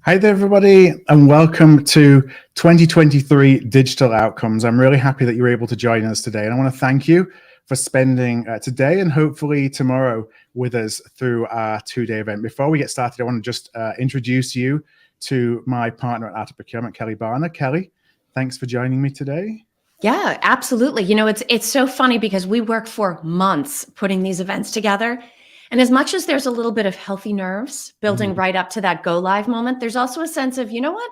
Hi there, everybody, and welcome to 2023 Digital Outcomes. I'm really happy that you're able to join us today, and I want to thank you for spending today and hopefully tomorrow with us through our two-day event. Before we get started, I want to just introduce you to my partner at Art of Procurement, Kelly Barner. Kelly, thanks for joining me today. Yeah, absolutely. It's so funny because we work for months putting these events together. And as much as there's a little bit of healthy nerves building right up to that go live moment, there's also a sense of, you know what?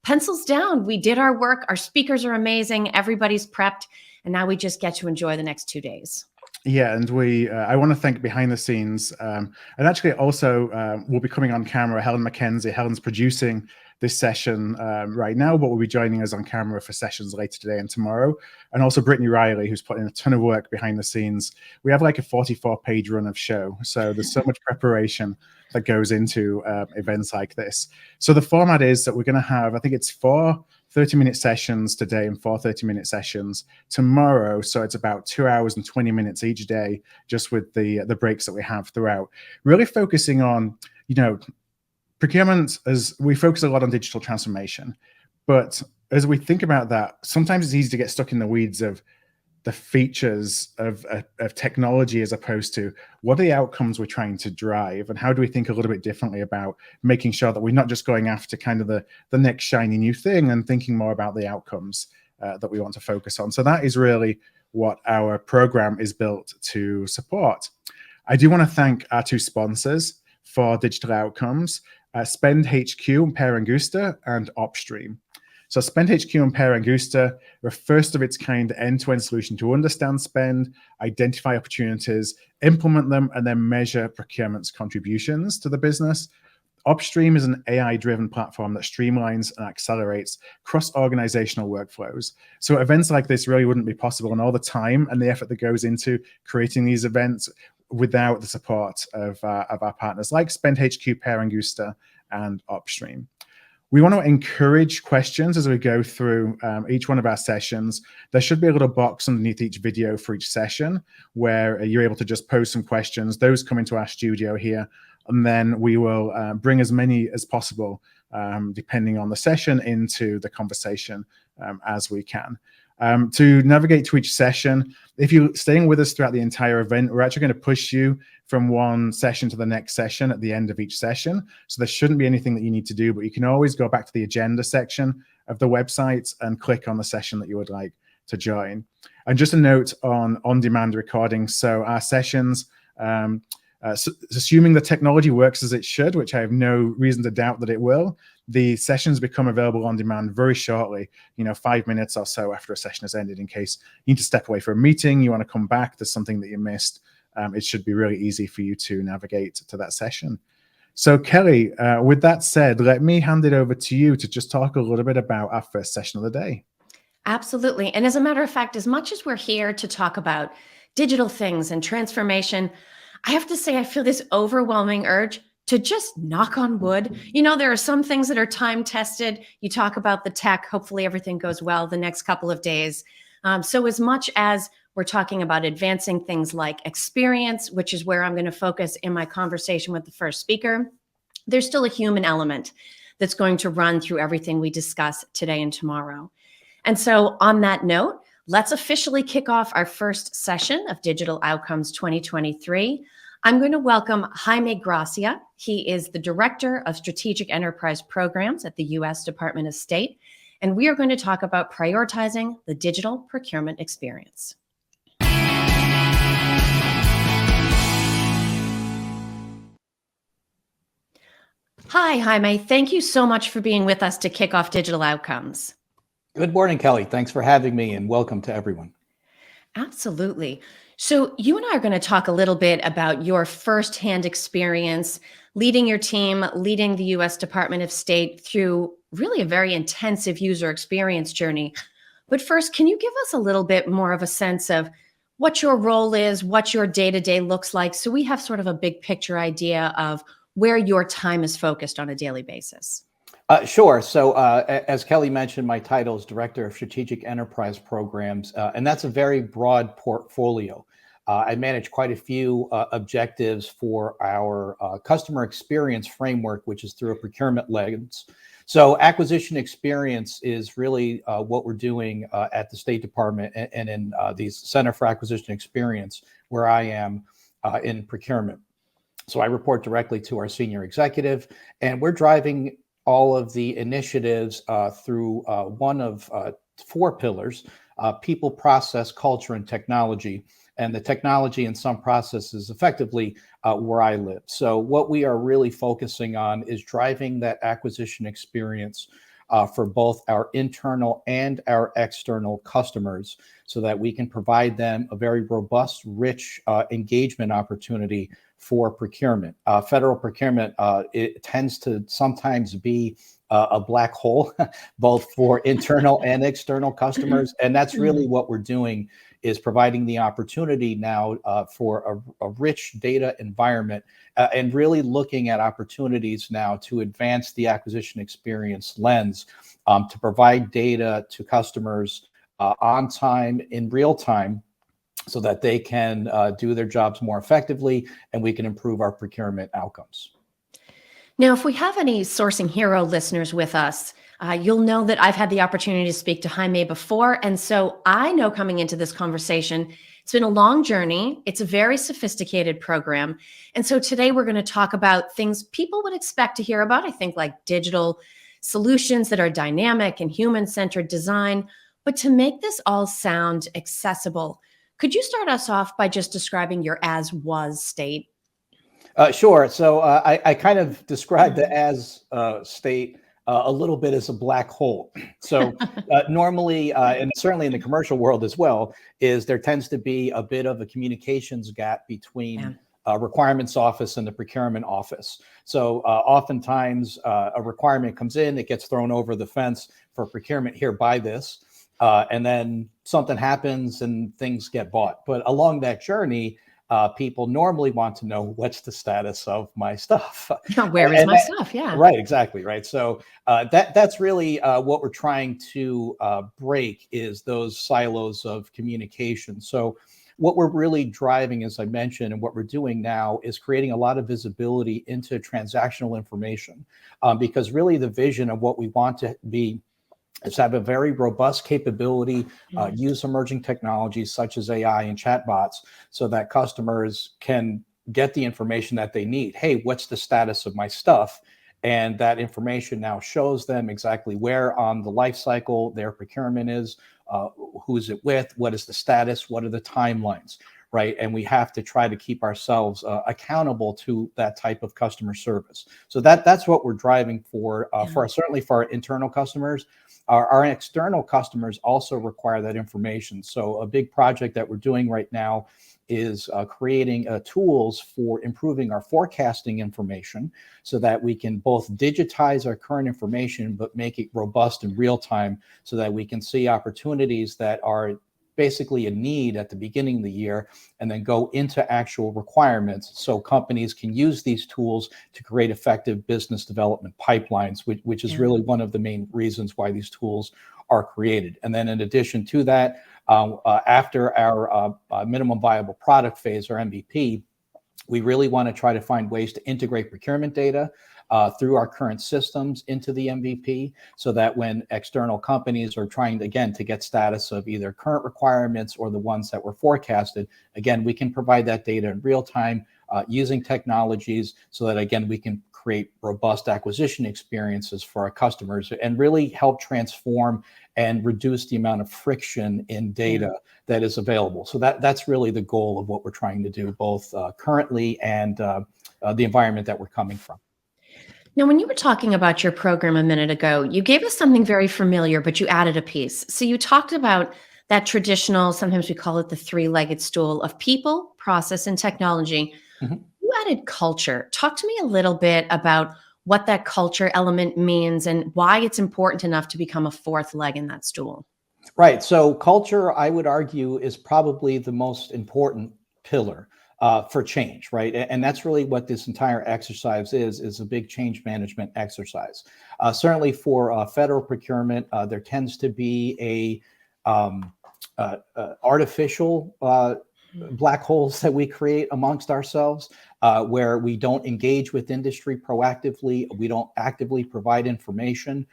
Pencils down. We did our work. Our speakers are amazing. Everybody's prepped. And now we just get to enjoy the next 2 days. Yeah, and I want to thank behind the scenes, and actually also we'll be coming on camera. Helen McKenzie, Helen's producing this session right now, but will be joining us on camera for sessions later today and tomorrow. And also Brittany Riley, who's put in a ton of work behind the scenes. We have like a 44-page run of show, so there's so much preparation that goes into events like this. So the format is that we're going to have, I think it's 4 30-minute sessions today and 4 30-minute sessions tomorrow. So it's about 2 hours and 20 minutes each day, just with the breaks that we have throughout. Really focusing on, procurement, as we focus a lot on digital transformation. But as we think about that, sometimes it's easy to get stuck in the weeds of the features of technology as opposed to what are the outcomes we're trying to drive, and how do we think a little bit differently about making sure that we're not just going after kind of the next shiny new thing and thinking more about the outcomes that we want to focus on. So that is really what our program is built to support. I do want to thank our 2 sponsors for digital outcomes, Spend HQ and Pair Angusta and Opstream. So Spend HQ and Pair Angusta are a first of its kind end-to-end solution to understand spend, identify opportunities, implement them, and then measure procurement's contributions to the business. Opstream is an AI-driven platform that streamlines and accelerates cross-organizational workflows. So events like this really wouldn't be possible, and all the time and the effort that goes into creating these events without the support of our partners like Spend HQ, Pair Angusta, and Opstream. We want to encourage questions as we go through each one of our sessions. There should be a little box underneath each video for each session where you're able to just post some questions. Those come into our studio here, and then we will bring as many as possible, depending on the session, into the conversation as we can. To navigate to each session, if you're staying with us throughout the entire event, we're actually going to push you from one session to the next session at the end of each session. So there shouldn't be anything that you need to do, but you can always go back to the agenda section of the website and click on the session that you would like to join. And just a note on on-demand recording. So our sessions, assuming the technology works as it should, which I have no reason to doubt that it will, the sessions become available on demand very shortly, 5 minutes or so after a session has ended, in case you need to step away for a meeting, you want to come back, there's something that you missed. It should be really easy for you to navigate to that session. So Kelly, with that said, let me hand it over to you to just talk a little bit about our first session of the day. Absolutely. And as a matter of fact, as much as we're here to talk about digital things and transformation, I have to say I feel this overwhelming urge to just knock on wood. There are some things that are time tested. You talk about the tech, hopefully everything goes well the next couple of days. So as much as we're talking about advancing things like experience, which is where I'm going to focus in my conversation with the first speaker, there's still a human element that's going to run through everything we discuss today and tomorrow. And so on that note, let's officially kick off our first session of Digital Outcomes 2023. I'm going to welcome Jaime Gracia. He is the Director of Strategic Enterprise Programs at the U.S. Department of State, and we are going to talk about prioritizing the digital procurement experience. Hi, Jaime. Thank you so much for being with us to kick off Digital Outcomes. Good morning, Kelly. Thanks for having me, and welcome to everyone. Absolutely. So you and I are going to talk a little bit about your firsthand experience leading your team, leading the U.S. Department of State through really a very intensive user experience journey. But first, can you give us a little bit more of a sense of what your role is, what your day-to-day looks like, so we have sort of a big picture idea of where your time is focused on a daily basis? Sure. So as Kelly mentioned, my title is Director of Strategic Enterprise Programs, and that's a very broad portfolio. I manage quite a few objectives for our customer experience framework, which is through a procurement lens. So acquisition experience is really what we're doing at the State Department and in the Center for Acquisition Experience, where I am in procurement. So I report directly to our senior executive, and we're driving all of the initiatives through one of 4 pillars: people, process, culture, and technology. And the technology in some processes effectively where I live. So what we are really focusing on is driving that acquisition experience for both our internal and our external customers, so that we can provide them a very robust, rich engagement opportunity for procurement. Federal procurement, it tends to sometimes be a black hole, both for internal and external customers. And that's really what we're doing, is providing the opportunity now for a rich data environment and really looking at opportunities now to advance the acquisition experience lens to provide data to customers on time, in real time, so that they can do their jobs more effectively and we can improve our procurement outcomes. Now, if we have any Sourcing Hero listeners with us, you'll know that I've had the opportunity to speak to Jaime before. And so I know coming into this conversation, it's been a long journey. It's a very sophisticated program. And so today we're going to talk about things people would expect to hear about, I think, like digital solutions that are dynamic and human-centered design. But to make this all sound accessible, could you start us off by just describing your as-was state? Sure. So I kind of described the as state a little bit as a black hole. So normally, and certainly in the commercial world as well, is there tends to be a bit of a communications gap between requirements office and the procurement office. So oftentimes a requirement comes in, it gets thrown over the fence for procurement, here, buy this. And then something happens and things get bought. But along that journey, people normally want to know, what's the status of my stuff? Where is my stuff? Yeah. Right, exactly. Right. So that's really what we're trying to break, is those silos of communication. So what we're really driving, as I mentioned, and what we're doing now, is creating a lot of visibility into transactional information, because really the vision of what we want to be is have a very robust capability, use emerging technologies such as AI and chatbots, so that customers can get the information that they need. Hey, what's the status of my stuff? And that information now shows them exactly where on the life cycle their procurement is, who is it with, what is the status, what are the timelines, right? And we have to try to keep ourselves accountable to that type of customer service. So that's what we're driving for, certainly for our internal customers. Our external customers also require that information. So a big project that we're doing right now is creating tools for improving our forecasting information, so that we can both digitize our current information, but make it robust in real time, so that we can see opportunities that are basically a need at the beginning of the year, and then go into actual requirements, so companies can use these tools to create effective business development pipelines, which is really one of the main reasons why these tools are created. And then in addition to that, after our minimum viable product phase, or MVP, we really want to try to find ways to integrate procurement data through our current systems into the MVP, so that when external companies are trying to, again, to get status of either current requirements or the ones that were forecasted, again, we can provide that data in real time using technologies, so that, again, we can create robust acquisition experiences for our customers and really help transform and reduce the amount of friction in data that is available. So that's really the goal of what we're trying to do, both currently and the environment that we're coming from. Now, when you were talking about your program a minute ago, you gave us something very familiar, but you added a piece. So you talked about that traditional, sometimes we call it the three-legged stool of people, process, and technology. You added culture. Talk to me a little bit about what that culture element means and why it's important enough to become a fourth leg in that stool. Right. So culture, I would argue, is probably the most important pillar for change, right? And that's really what this entire exercise is a big change management exercise. Certainly for federal procurement, there tends to be a artificial black holes that we create amongst ourselves, where we don't engage with industry proactively, we don't actively provide information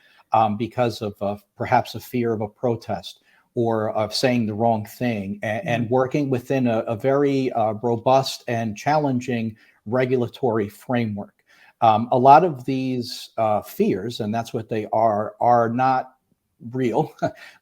because of perhaps a fear of a protest or of saying the wrong thing, and working within a very robust and challenging regulatory framework. A lot of these fears, and that's what they are not real,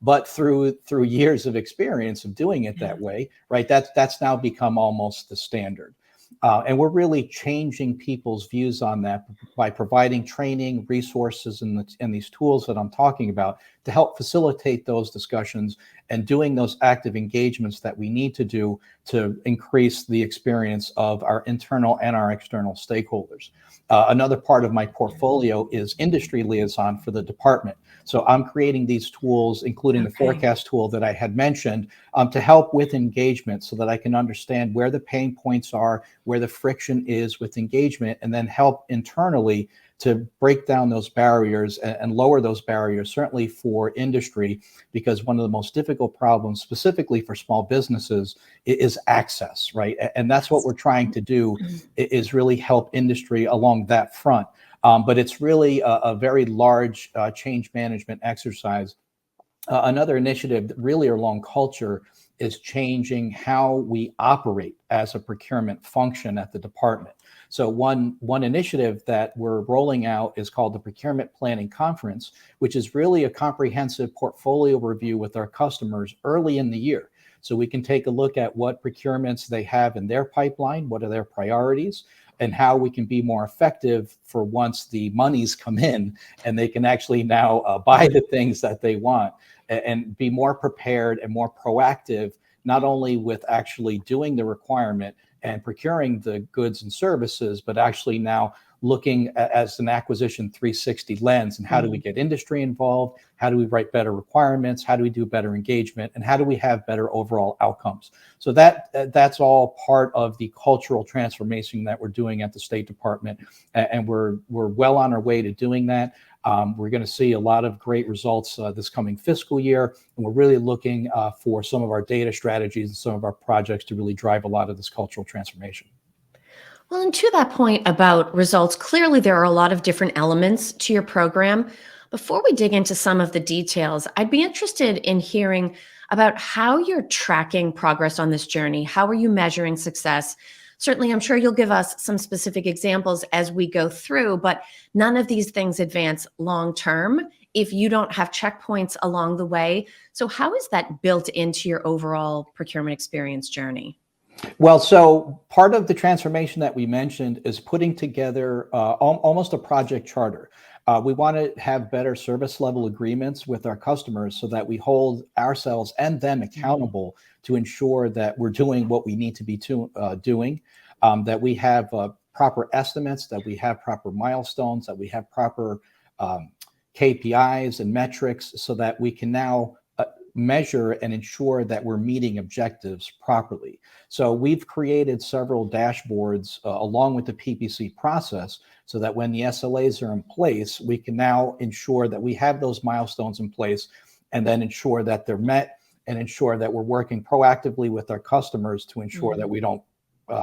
but through years of experience of doing it that way, right? That's now become almost the standard. And we're really changing people's views on that by providing training, resources, and these tools that I'm talking about to help facilitate those discussions and doing those active engagements that we need to do to increase the experience of our internal and our external stakeholders. Another part of my portfolio is industry liaison for the department. So I'm creating these tools, including the forecast tool that I had mentioned, to help with engagement so that I can understand where the pain points are, where the friction is with engagement, and then help internally to break down those barriers and lower those barriers, certainly for industry, because one of the most difficult problems, specifically for small businesses, is access, right? And that's what we're trying to do, is really help industry along that front. But it's really a very large change management exercise. Another initiative really along culture is changing how we operate as a procurement function at the department. So one initiative that we're rolling out is called the Procurement Planning Conference, which is really a comprehensive portfolio review with our customers early in the year. So we can take a look at what procurements they have in their pipeline, what are their priorities, and how we can be more effective for once the monies come in and they can actually now buy the things that they want, and be more prepared and more proactive, not only with actually doing the requirement and procuring the goods and services, but actually now looking as an acquisition 360 lens, and how do we get industry involved? How do we write better requirements? How do we do better engagement? And how do we have better overall outcomes? So that's all part of the cultural transformation that we're doing at the State Department, and we're well on our way to doing that. We're going to see a lot of great results this coming fiscal year, and we're really looking for some of our data strategies and some of our projects to really drive a lot of this cultural transformation. Well, and to that point about results, clearly there are a lot of different elements to your program. Before we dig into some of the details, I'd be interested in hearing about how you're tracking progress on this journey. How are you measuring success? Certainly, I'm sure you'll give us some specific examples as we go through, but none of these things advance long term if you don't have checkpoints along the way. So how is that built into your overall procurement experience journey? Well, so part of the transformation that we mentioned is putting together almost a project charter. We want to have better service level agreements with our customers so that we hold ourselves and them accountable to ensure that we're doing what we need to be doing, that we have proper estimates, that we have proper milestones, that we have proper KPIs and metrics, so that we can now measure and ensure that we're meeting objectives properly. So we've created several dashboards along with the PPC process, so that when the SLAs are in place, we can now ensure that we have those milestones in place, and then ensure that they're met, and ensure that we're working proactively with our customers to ensure that we don't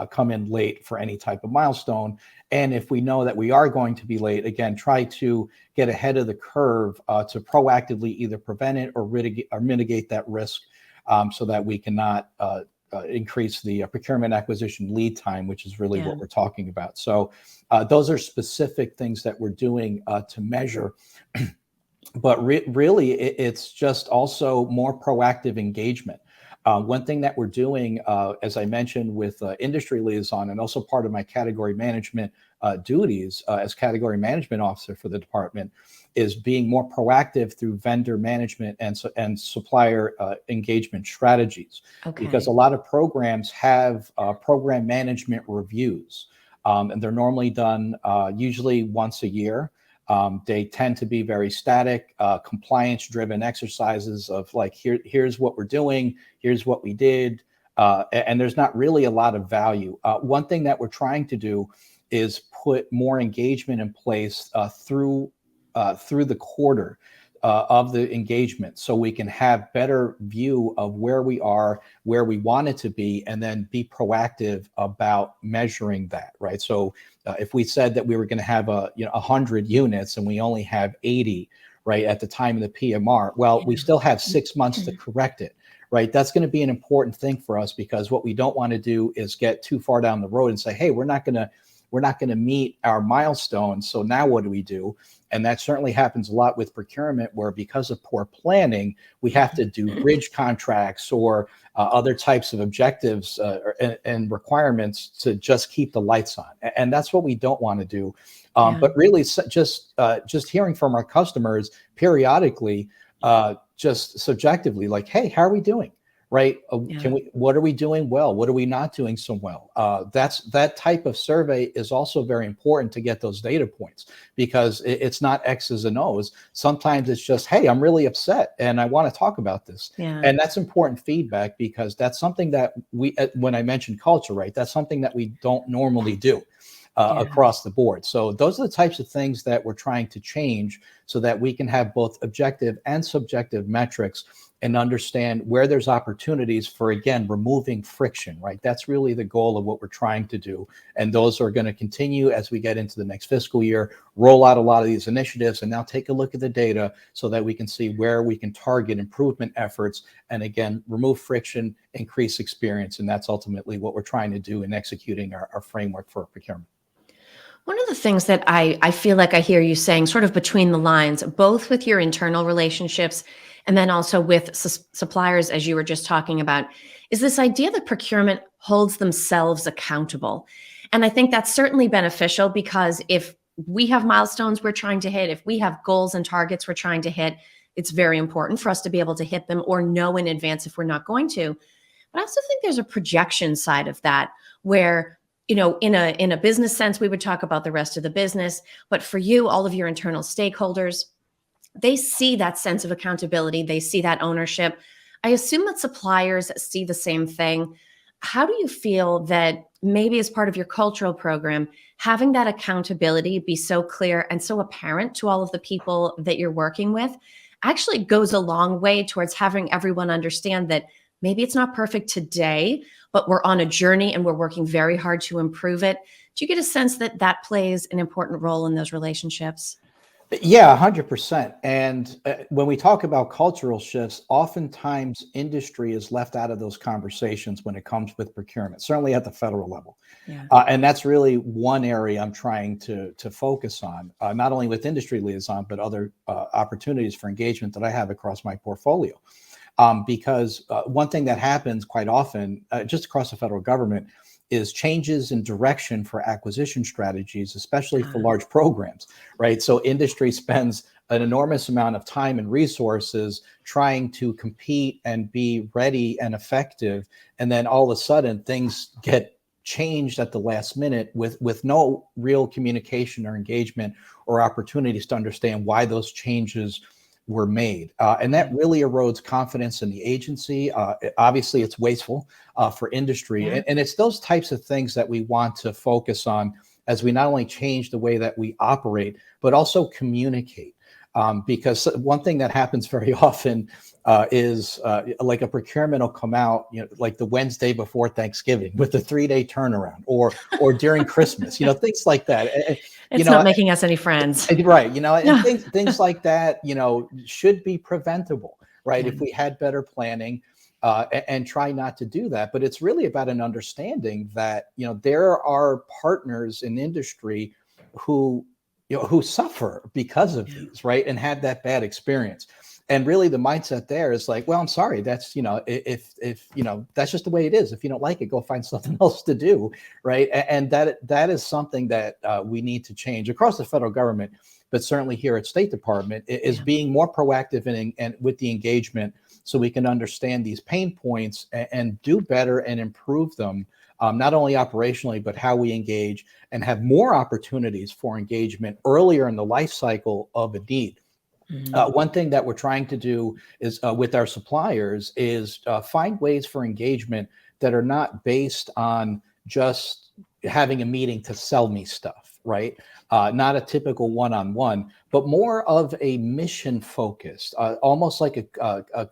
come in late for any type of milestone. And if we know that we are going to be late, again, try to get ahead of the curve to proactively either prevent it or mitigate that risk, so that we cannot increase the procurement acquisition lead time, which is really what we're talking about. So those are specific things that we're doing to measure. But really, it's just also more proactive engagement. One thing that we're doing, as I mentioned, with industry liaison, and also part of my category management duties as category management officer for the department, is being more proactive through vendor management and supplier engagement strategies. Because a lot of programs have program management reviews, and they're normally done usually once a year. They tend to be very static, compliance-driven exercises of like, here's what we're doing, here's what we did, and there's not really a lot of value. One thing that we're trying to do is put more engagement in place through the quarter, of the engagement, so we can have better view of where we are, where we want it to be, and then be proactive about measuring that, right? So if we said that we were going to have 100 units and we only have 80, right, at the time of the PMR, well, we still have 6 months to correct it, right? That's going to be an important thing for us, because what we don't want to do is get too far down the road and say, hey, we're not going to meet our milestones, so now what do we do? And that certainly happens a lot with procurement, where because of poor planning, we have to do bridge contracts or other types of objectives and requirements to just keep the lights on. And that's what we don't want to do. But really, just hearing from our customers periodically, just subjectively, like, hey, how are we doing? Right? What are we doing well? What are we not doing so well? That type of survey is also very important to get those data points, because it's not X's and O's. Sometimes it's just, hey, I'm really upset and I want to talk about this. And that's important feedback, because that's something that when I mentioned culture, right, that's something that we don't normally do across the board. So those are the types of things that we're trying to change, so that we can have both objective and subjective metrics and understand where there's opportunities for, again, removing friction, right? That's really the goal of what we're trying to do. And those are going to continue as we get into the next fiscal year, roll out a lot of these initiatives, and now take a look at the data so that we can see where we can target improvement efforts and, again, remove friction, increase experience. And that's ultimately what we're trying to do in executing our framework for procurement. One of the things that I feel like I hear you saying, sort of between the lines, both with your internal relationships and then also with suppliers, as you were just talking about, is this idea that procurement holds themselves accountable. And I think that's certainly beneficial, because if we have milestones we're trying to hit, if we have goals and targets we're trying to hit, it's very important for us to be able to hit them or know in advance if we're not going to. But I also think there's a projection side of that, where in a business sense, we would talk about the rest of the business. But for you, all of your internal stakeholders, they see that sense of accountability. They see that ownership. I assume that suppliers see the same thing. How do you feel that maybe as part of your cultural program, having that accountability be so clear and so apparent to all of the people that you're working with actually goes a long way towards having everyone understand that maybe it's not perfect today, but we're on a journey and we're working very hard to improve it? Do you get a sense that that plays an important role in those relationships? Yeah, 100%. And when we talk about cultural shifts, oftentimes industry is left out of those conversations when it comes with procurement, certainly at the federal level. And that's really one area I'm trying to focus on, not only with industry liaison, but other opportunities for engagement that I have across my portfolio. Because one thing that happens quite often, just across the federal government, is changes in direction for acquisition strategies, especially for large programs, right? So industry spends an enormous amount of time and resources trying to compete and be ready and effective. And then all of a sudden things get changed at the last minute with no real communication or engagement or opportunities to understand why those changes were made. And that really erodes confidence in the agency. Obviously, it's wasteful for industry. And it's those types of things that we want to focus on as we not only change the way that we operate, but also communicate. Because one thing that happens very often is like a procurement will come out, like the Wednesday before Thanksgiving with the 3-day turnaround, or during Christmas, things like that. It's not making us any friends, right? And things like that, should be preventable, right? If we had better planning, and try not to do that. But it's really about an understanding that there are partners in industry who suffer because of these, right? And had that bad experience. And really the mindset there is like, well, I'm sorry, that's, if that's just the way it is. If you don't like it, go find something else to do, right? And that is something that we need to change across the federal government, but certainly here at State Department, is being more proactive and with the engagement, so we can understand these pain points and do better and improve them. Not only operationally, but how we engage, and have more opportunities for engagement earlier in the life cycle of a deed. One thing that we're trying to do is with our suppliers is find ways for engagement that are not based on just having a meeting to sell me stuff, right? Not a typical one-on-one, but more of a mission focused, almost like a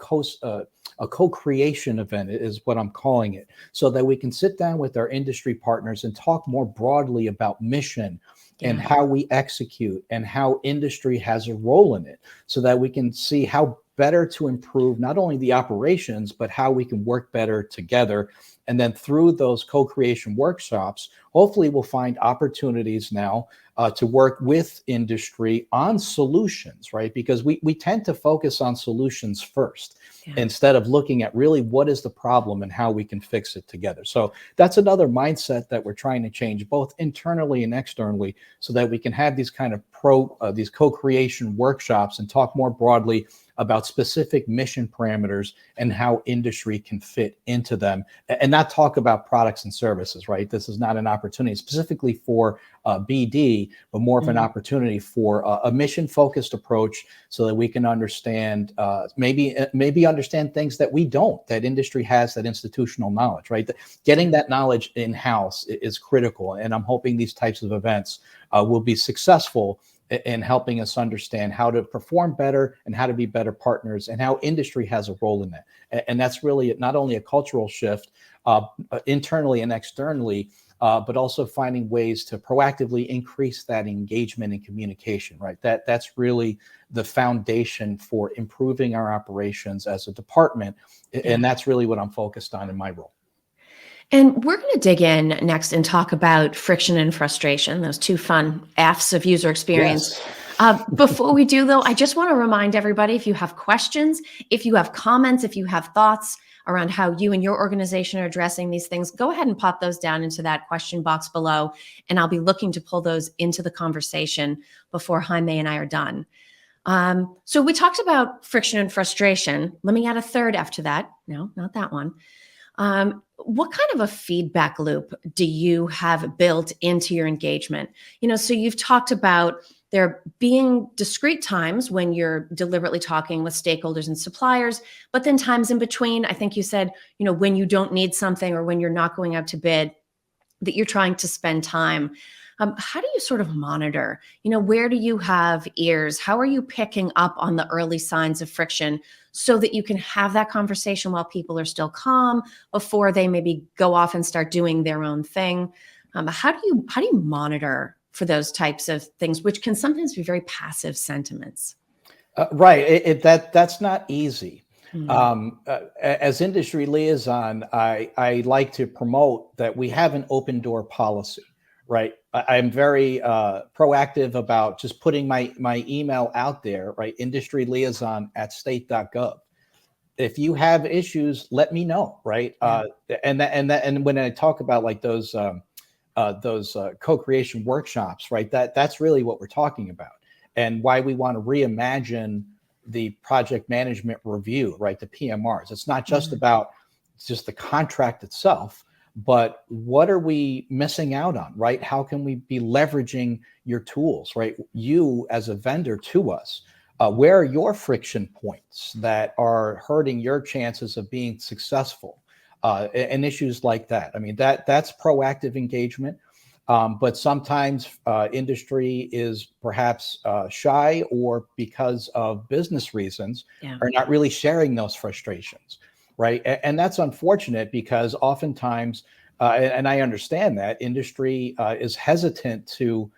co-creation event is what I'm calling it, so that we can sit down with our industry partners and talk more broadly about mission and how we execute and how industry has a role in it, so that we can see how better to improve not only the operations, but how we can work better together. And then through those co-creation workshops, hopefully we'll find opportunities now to work with industry on solutions, right? Because we tend to focus on solutions first instead of looking at really what is the problem and how we can fix it together. So that's another mindset that we're trying to change, both internally and externally, so that we can have these kind of these co-creation workshops and talk more broadly about specific mission parameters and how industry can fit into them, and not talk about products and services, right? This is not an opportunity specifically for BD, but more of an opportunity for a mission-focused approach, so that we can understand, maybe understand things that we don't, that industry has, that institutional knowledge, right? Getting that knowledge in-house is critical, and I'm hoping these types of events will be successful in helping us understand how to perform better and how to be better partners, and how industry has a role in that. And that's really not only a cultural shift internally and externally, but also finding ways to proactively increase that engagement and communication, right? That's really the foundation for improving our operations as a department. And that's really what I'm focused on in my role. And we're going to dig in next and talk about friction and frustration, those two fun F's of user experience. Yes. Before we do, though, I just want to remind everybody, if you have questions, if you have comments, if you have thoughts around how you and your organization are addressing these things, go ahead and pop those down into that question box below, and I'll be looking to pull those into the conversation before Jaime and I are done. So we talked about friction and frustration. Let me add a third F to that. No, not that one. What kind of a feedback loop do you have built into your engagement? So you've talked about there being discrete times when you're deliberately talking with stakeholders and suppliers, but then times in between. I think you said, when you don't need something or when you're not going out to bid, that you're trying to spend time. How do you sort of monitor? Where do you have ears? How are you picking up on the early signs of friction so that you can have that conversation while people are still calm before they maybe go off and start doing their own thing? How do you monitor for those types of things, which can sometimes be very passive sentiments? Right. That's not easy. As industry liaison, I like to promote that we have an open door policy. Right. I'm very proactive about just putting my email out there, right? Industry liaison at state.gov. If you have issues, let me know. Right. And when I talk about like those co-creation workshops, right, that's really what we're talking about, and why we want to reimagine the project management review, right? The PMRs. It's not just about just the contract itself, but what are we missing out on, right? How can we be leveraging your tools, right? You as a vendor to us, where are your friction points that are hurting your chances of being successful, and issues like that. I mean, that's proactive engagement. But sometimes industry is perhaps shy, or because of business reasons, are not really sharing those frustrations. Right. And that's unfortunate, because oftentimes, and I understand that, industry is hesitant to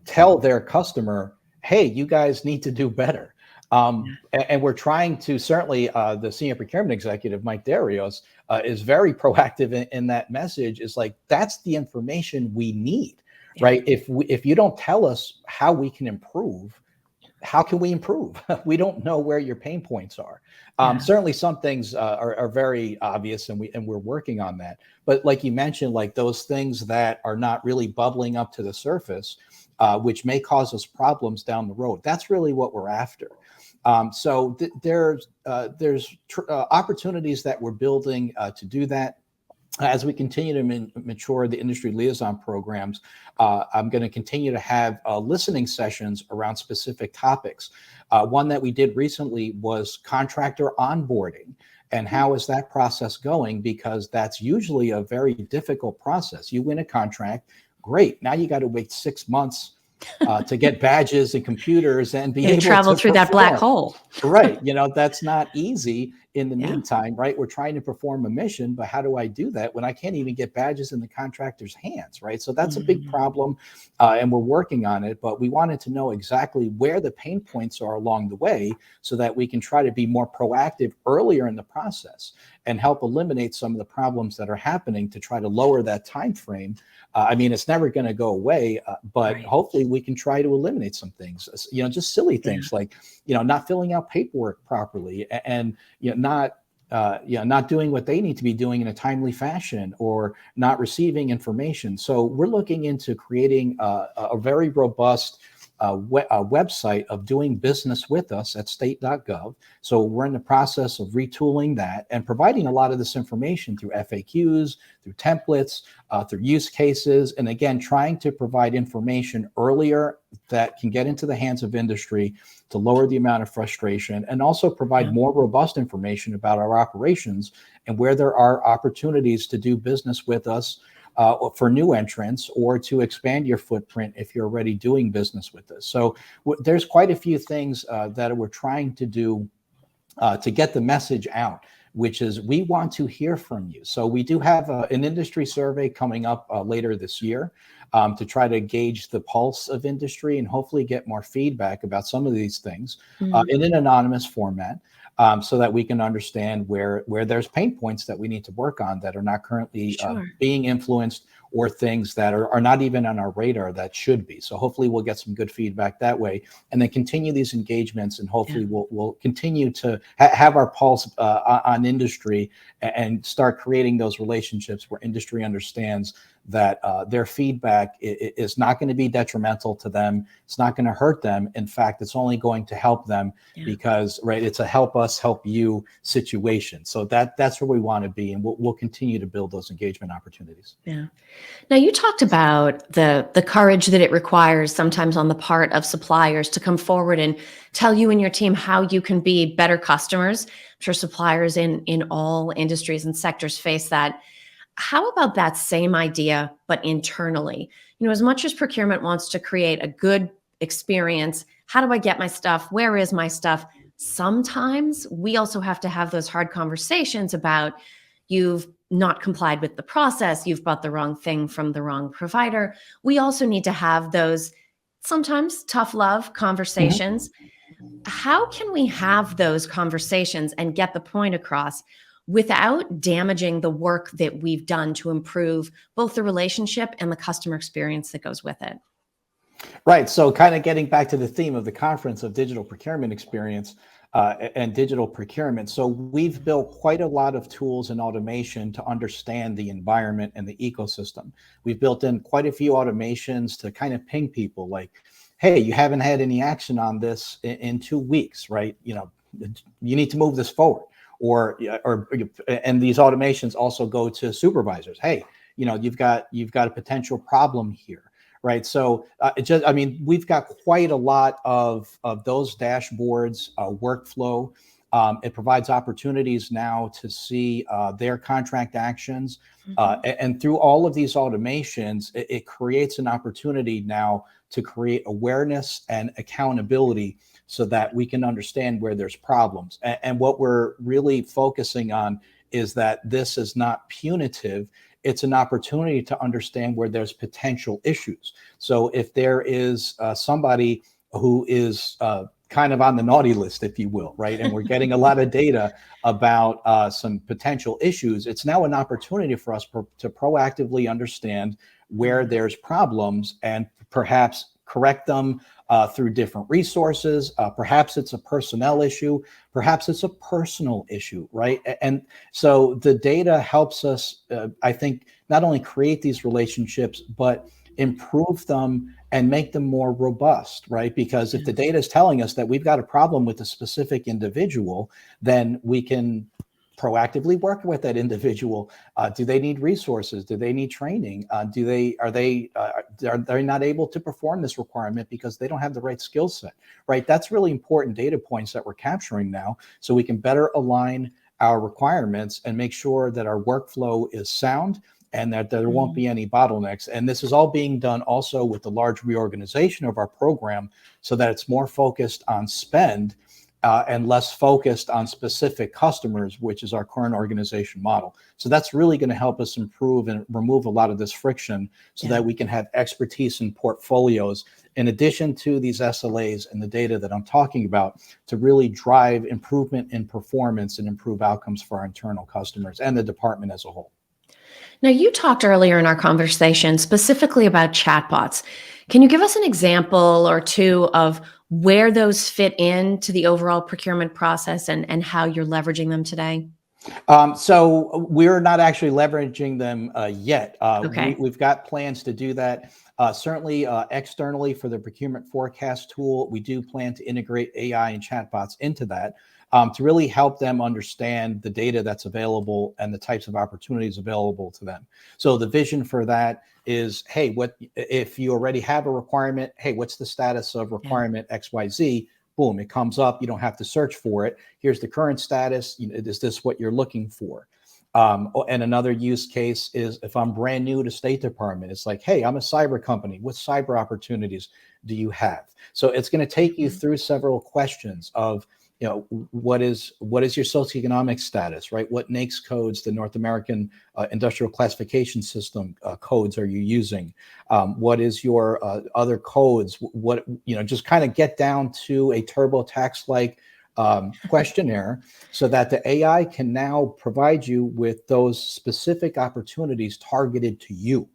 tell their customer, hey, you guys need to do better. And we're trying to, certainly the senior procurement executive, Mike Darius, is very proactive in that message. Is like, that's the information we need. Right. If you don't tell us how we can improve, how can we improve? We don't know where your pain points are. Certainly some things are very obvious, and we're working on that. But like you mentioned, like those things that are not really bubbling up to the surface, which may cause us problems down the road, that's really what we're after. So there's opportunities that we're building to do that. As we continue to mature the industry liaison programs, I'm going to continue to have listening sessions around specific topics. One that we did recently was contractor onboarding. And how is that process going? Because that's usually a very difficult process. You win a contract, Great. Now you got to wait 6 months to get badges and computers and be able travel to through that black perform. hole. Right. That's not easy in the Yeah. meantime, right? We're trying to perform a mission, but how do I do that when I can't even get badges in the contractor's hands, right? So that's a big problem, and we're working on it, but we wanted to know exactly where the pain points are along the way so that we can try to be more proactive earlier in the process and help eliminate some of the problems that are happening to try to lower that time frame. I mean, it's never going to go away, but hopefully we can try to eliminate some things, just silly things like, not filling out paperwork properly and, not doing what they need to be doing in a timely fashion or not receiving information. So we're looking into creating a very robust website of doing business with us at state.gov. So we're in the process of retooling that and providing a lot of this information through FAQs, through templates, through use cases, and again, trying to provide information earlier that can get into the hands of industry to lower the amount of frustration and also provide more robust information about our operations and where there are opportunities to do business with us for new entrants or to expand your footprint if you're already doing business with us. So there's quite a few things that we're trying to do to get the message out, which is we want to hear from you. So we do have an industry survey coming up later this year to try to gauge the pulse of industry and hopefully get more feedback about some of these things in an anonymous format. So that we can understand where there's pain points that we need to work on that are not currently being influenced or things that are not even on our radar that should be. So hopefully we'll get some good feedback that way and then continue these engagements and hopefully we'll continue to have our pulse on industry and start creating those relationships where industry understands that their feedback is not going to be detrimental to them. It's not going to hurt them. In fact, it's only going to help them because, it's a help us, help you situation. So that's where we want to be. And we'll continue to build those engagement opportunities. Yeah. Now, you talked about the courage that it requires sometimes on the part of suppliers to come forward and tell you and your team how you can be better customers. I'm sure suppliers in all industries and sectors face that. How about that same idea, but internally? As much as procurement wants to create a good experience, how do I get my stuff? Where is my stuff? Sometimes we also have to have those hard conversations about you've not complied with the process, you've bought the wrong thing from the wrong provider. We also need to have those sometimes tough love conversations. How can we have those conversations and get the point across without damaging the work that we've done to improve both the relationship and the customer experience that goes with it? Right. So kind of getting back to the theme of the conference of digital procurement experience and digital procurement. So we've built quite a lot of tools and automation to understand the environment and the ecosystem. We've built in quite a few automations to kind of ping people like, hey, you haven't had any action on this in 2 weeks, right? You need to move this forward. And these automations also go to supervisors. Hey, you've got a potential problem here, right? So we've got quite a lot of those dashboards, workflow. It provides opportunities now to see their contract actions, and through all of these automations, it creates an opportunity now to create awareness and accountability so that we can understand where there's problems. And what we're really focusing on is that this is not punitive. It's an opportunity to understand where there's potential issues. So if there is somebody who is kind of on the naughty list, if you will, right? And we're getting a lot of data about some potential issues. It's now an opportunity for us to proactively understand where there's problems and perhaps correct them through different resources. Perhaps it's a personnel issue. Perhaps it's a personal issue, right? And so the data helps us, I think, not only create these relationships, but improve them and make them more robust, right? Because if the data is telling us that we've got a problem with a specific individual, then we can proactively work with that individual. Do they need resources? Do they need training? Are they not able to perform this requirement because they don't have the right skill set, right? That's really important data points that we're capturing now, so we can better align our requirements and make sure that our workflow is sound and that there won't be any bottlenecks. And this is all being done also with the large reorganization of our program so that it's more focused on spend and less focused on specific customers, which is our current organization model. So that's really going to help us improve and remove a lot of this friction so that we can have expertise in portfolios in addition to these SLAs and the data that I'm talking about to really drive improvement in performance and improve outcomes for our internal customers and the department as a whole. Now, you talked earlier in our conversation specifically about chatbots. Can you give us an example or two of where those fit into the overall procurement process and how you're leveraging them today? So we're not actually leveraging them yet. Okay. We've got plans to do that. Certainly externally for the procurement forecast tool, we do plan to integrate AI and chatbots into that to really help them understand the data that's available and the types of opportunities available to them. So the vision for that is, hey, what if you already have a requirement? Hey, what's the status of requirement XYZ? Boom, it comes up. You don't have to search for it. Here's the current status. Is this what you're looking for? And another use case is if I'm brand new to State Department, it's like, hey, I'm a cyber company. What cyber opportunities do you have? So it's going to take you through several questions of, what is your socioeconomic status, right? What NAICS codes, the North American Industrial Classification System codes are you using? What is your other codes? Just kind of get down to a TurboTax-like questionnaire so that the AI can now provide you with those specific opportunities targeted to you.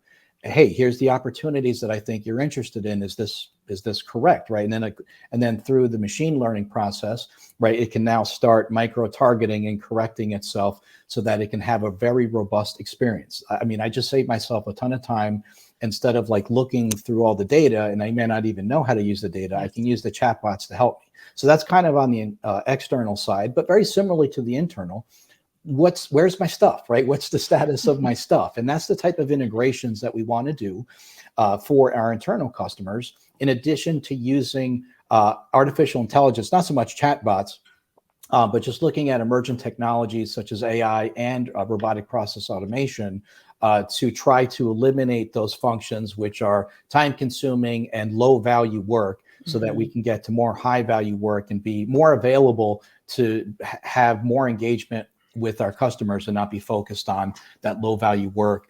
Hey, here's the opportunities that I think you're interested in. Is this correct, right? And then through the machine learning process, right, it can now start micro targeting and correcting itself so that it can have a very robust experience. I mean, I just saved myself a ton of time. Instead of like looking through all the data, and I may not even know how to use the data, I can use the chatbots to help me. So that's kind of on the external side, but very similarly to the internal. Where's my stuff, right? What's the status of my stuff? And that's the type of integrations that we want to do for our internal customers, in addition to using artificial intelligence, not so much chatbots, but just looking at emergent technologies such as AI and robotic process automation to try to eliminate those functions which are time consuming and low value work so that we can get to more high value work and be more available to have more engagement with our customers and not be focused on that low value work,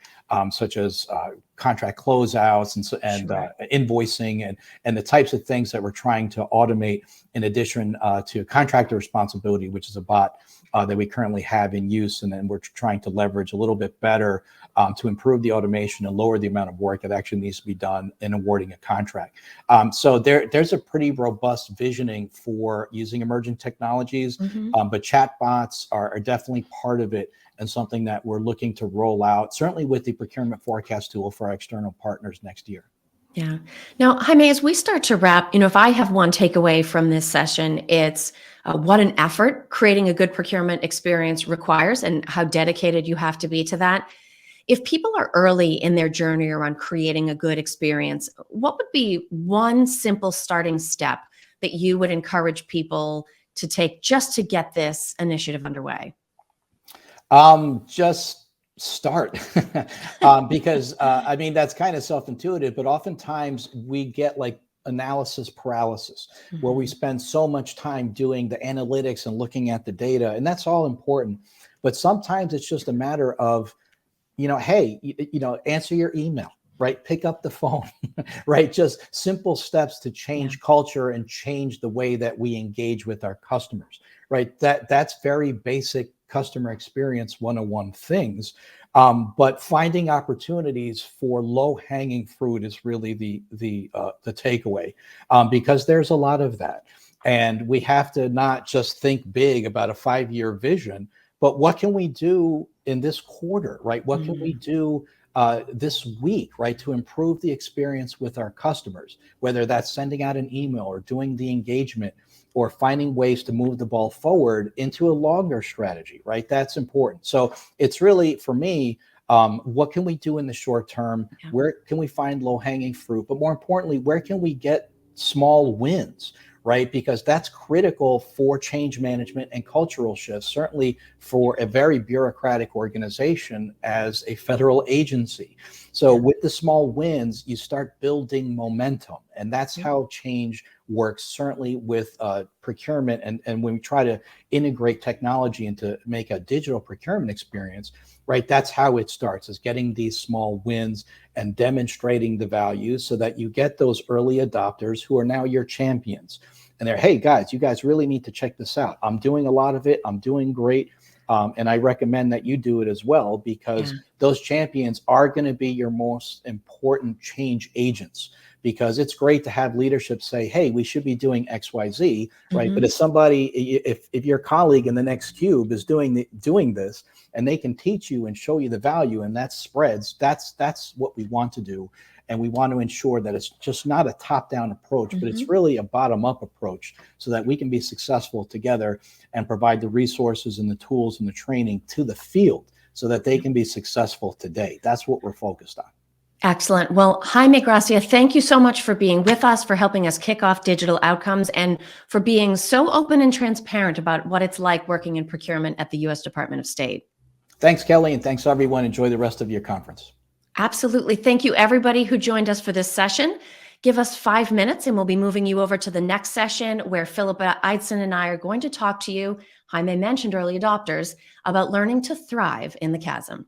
such as contract closeouts and invoicing and the types of things that we're trying to automate in addition to contractor responsibility, which is a bot that we currently have in use. And then we're trying to leverage a little bit better to improve the automation and lower the amount of work that actually needs to be done in awarding a contract. So there's a pretty robust visioning for using emerging technologies, but chatbots are definitely part of it and something that we're looking to roll out, certainly with the procurement forecast tool for our external partners next year. Yeah. Now, Jaime, as we start to wrap, if I have one takeaway from this session, it's what an effort creating a good procurement experience requires and how dedicated you have to be to that. If people are early in their journey around creating a good experience, what would be one simple starting step that you would encourage people to take just to get this initiative underway? Just start because I mean, that's kind of self-intuitive, but oftentimes we get like analysis paralysis where we spend so much time doing the analytics and looking at the data, and that's all important. But sometimes it's just a matter of, hey, answer your email, right? Pick up the phone, right? Just simple steps to change culture and change the way that we engage with our customers, right? That's very basic customer experience 101 things. But finding opportunities for low-hanging fruit is really the takeaway, because there's a lot of that. And we have to not just think big about a 5-year vision, but what can we do in this quarter, right? What can we do this week, right, to improve the experience with our customers, whether that's sending out an email or doing the engagement or finding ways to move the ball forward into a longer strategy, right? That's important. So it's really, for me, what can we do in the short term? Where can we find low-hanging fruit? But more importantly, where can we get small wins, right? Because that's critical for change management and cultural shifts, certainly for a very bureaucratic organization as a federal agency. So with the small wins, you start building momentum. And that's how change works, certainly with procurement. And when we try to integrate technology into make a digital procurement experience, right, that's how it starts, is getting these small wins and demonstrating the value so that you get those early adopters who are now your champions. And they're, hey guys, you guys really need to check this out. I'm doing a lot of it. I'm doing great. And I recommend that you do it as well, because those champions are going to be your most important change agents. Because it's great to have leadership say, hey, we should be doing X, Y, Z, right? But if somebody, if your colleague in the next cube is doing this, and they can teach you and show you the value, and that spreads, that's what we want to do. And we want to ensure that it's just not a top-down approach, but it's really a bottom-up approach, so that we can be successful together and provide the resources and the tools and the training to the field so that they can be successful today. That's what we're focused on. Excellent. Well, Jaime Gracia, thank you so much for being with us, for helping us kick off digital outcomes, and for being so open and transparent about what it's like working in procurement at the U.S. Department of State. Thanks, Kelly, and thanks everyone. Enjoy the rest of your conference. Absolutely. Thank you, everybody who joined us for this session. Give us 5 minutes and we'll be moving you over to the next session, where Philippa Eidson and I are going to talk to you, Jaime mentioned early adopters, about learning to thrive in the chasm.